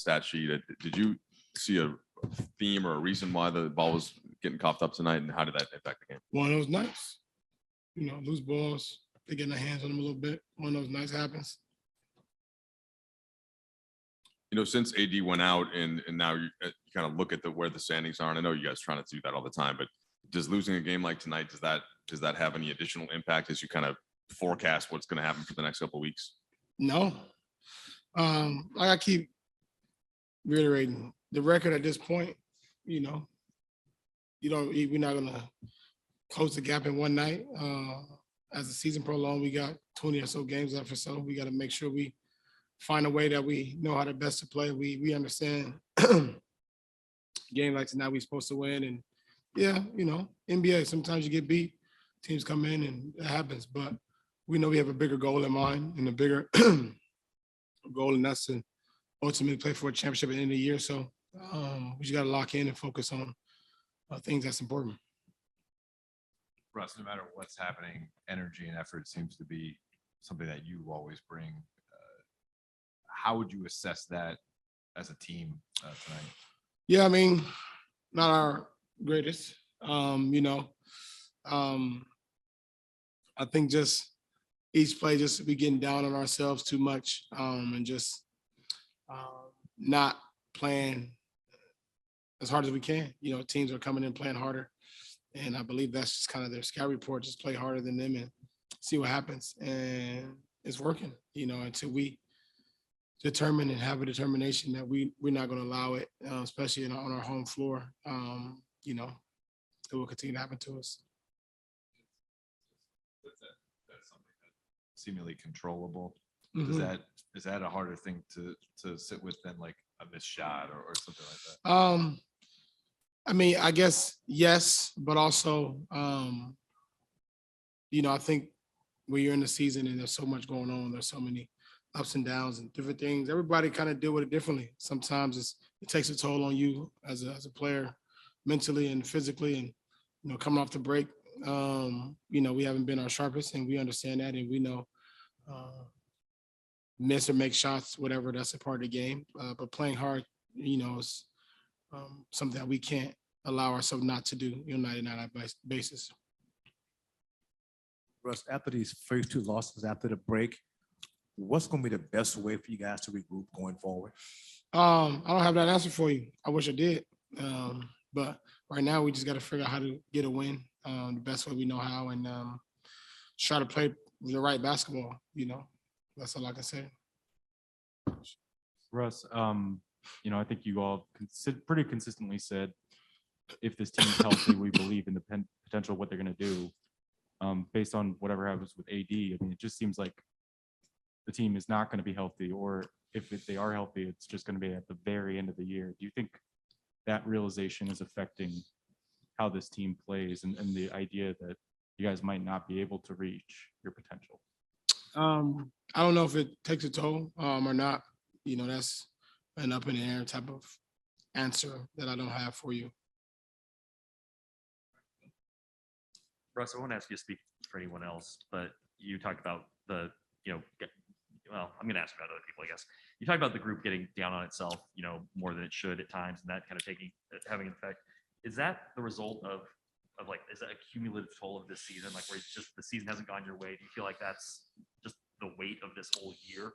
stat sheet. Did you see a theme or a reason why the ball was getting coughed up tonight, and how did that impact the game? One of those nights, loose balls, they get their hands on them a little bit. One of those nights happens. Since AD went out and now you kind of look at where the standings are, and I know you guys trying to do that all the time, but does losing a game like tonight, does that have any additional impact as you kind of forecast what's going to happen for the next couple of weeks? No. Like I keep reiterating, the record at this point, we're not going to close the gap in one night. As the season prolonged, we got 20 or so games left or so. We got to make sure we find a way that we know how to best to play. We understand game like tonight we're supposed to win. And yeah, NBA, sometimes you get beat, teams come in and it happens, but we know we have a bigger goal in mind and a bigger goal, and that's to ultimately play for a championship at the end of the year. So we just got to lock in and focus on things that's important. Russ, no matter what's happening, energy and effort seems to be something that you always bring. How would you assess that as a team tonight? Yeah, not our greatest. I think just each play, just we getting down on ourselves too much, and just not playing as hard as we can. Teams are coming in playing harder, and I believe that's just kind of their scout report. Just play harder than them and see what happens, and it's working. Until we determine and have a determination that we're not going to allow it, especially on our home floor. It will continue to happen to us. That's something that's seemingly controllable. Mm-hmm. Is that a harder thing to sit with than like a missed shot or something like that? I guess yes, but also, I think when you're in the season and there's so much going on, there's so many ups and downs and different things. Everybody kind of deal with it differently. Sometimes it takes a toll on you as a player, mentally and physically, and coming off the break, we haven't been our sharpest, and we understand that, and we know miss or make shots, whatever, that's a part of the game. But playing hard, is something that we can't allow ourselves not to do, on a night-to-night basis. Russ, after these first two losses after the break, what's going to be the best way for you guys to regroup going forward? I don't have that answer for you. I wish I did. But right now we just got to figure out how to get a win the best way we know how, and try to play the right basketball. That's all I can say. Russ, I think you all pretty consistently said, if this team is healthy, we believe in the potential of what they're going to do. Based on whatever happens with AD, it just seems like the team is not going to be healthy, or if they are healthy, it's just going to be at the very end of the year. Do you think that realization is affecting how this team plays and the idea that you guys might not be able to reach your potential? I don't know if it takes a toll or not. That's an up in the air type of answer that I don't have for you. Russ, I want to ask you to speak for anyone else, but you talked about I'm going to ask about other people, I guess. You talked about the group getting down on itself, more than it should at times, and that kind of having an effect. Is that the result of is that a cumulative toll of this season, where it's just the season hasn't gone your way? Do you feel like that's just the weight of this whole year?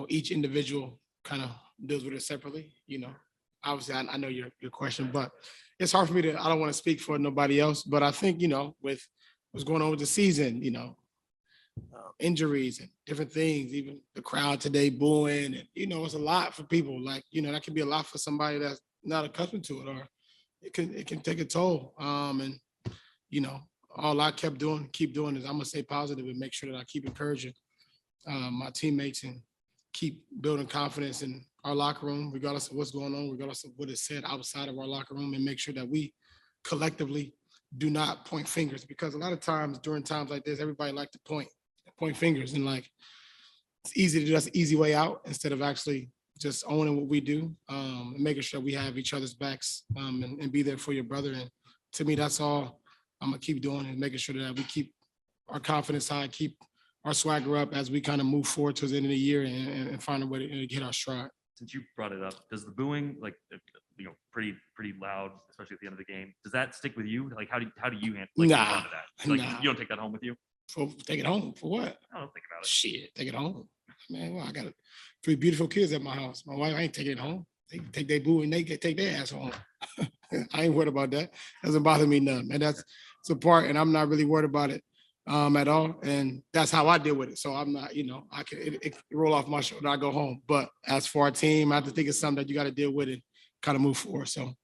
Each individual kind of deals with it separately. Obviously I know your question, but it's hard for me I don't want to speak for nobody else, but I think, with what's going on with the season, injuries and different things, even the crowd today booing, and, it's a lot for people. That can be a lot for somebody that's not accustomed to it, or it can take a toll. And, all I keep doing is I'm going to stay positive and make sure that I keep encouraging my teammates and keep building confidence in our locker room, regardless of what's going on, regardless of what is said outside of our locker room, and make sure that we collectively do not point fingers, because a lot of times during times like this, everybody like to point fingers, and it's easy to do. That's an easy way out instead of actually just owning what we do, and making sure we have each other's backs, and be there for your brother. And to me, that's all I'm gonna keep doing, and making sure that we keep our confidence high, keep our swagger up as we kind of move forward towards the end of the year and find a way to get our stride. Since you brought it up, does the booing, like, pretty loud, especially at the end of the game, does that stick with you? Like, how do you handle Nah, respond to that? Like, nah. you don't take that home with you? Take it home for what? I don't think about it. Shit, take it home. Man, well, I got 3 beautiful kids at my house. My wife ain't taking it home. They can take their boo and they can take their ass home. I ain't worried about that. Doesn't bother me none, man. That's a part, and I'm not really worried about it at all. And that's how I deal with it. So I'm not, I can it roll off my shoulder. I go home. But as for our team, I have to think it's something that you got to deal with and kind of move forward. So.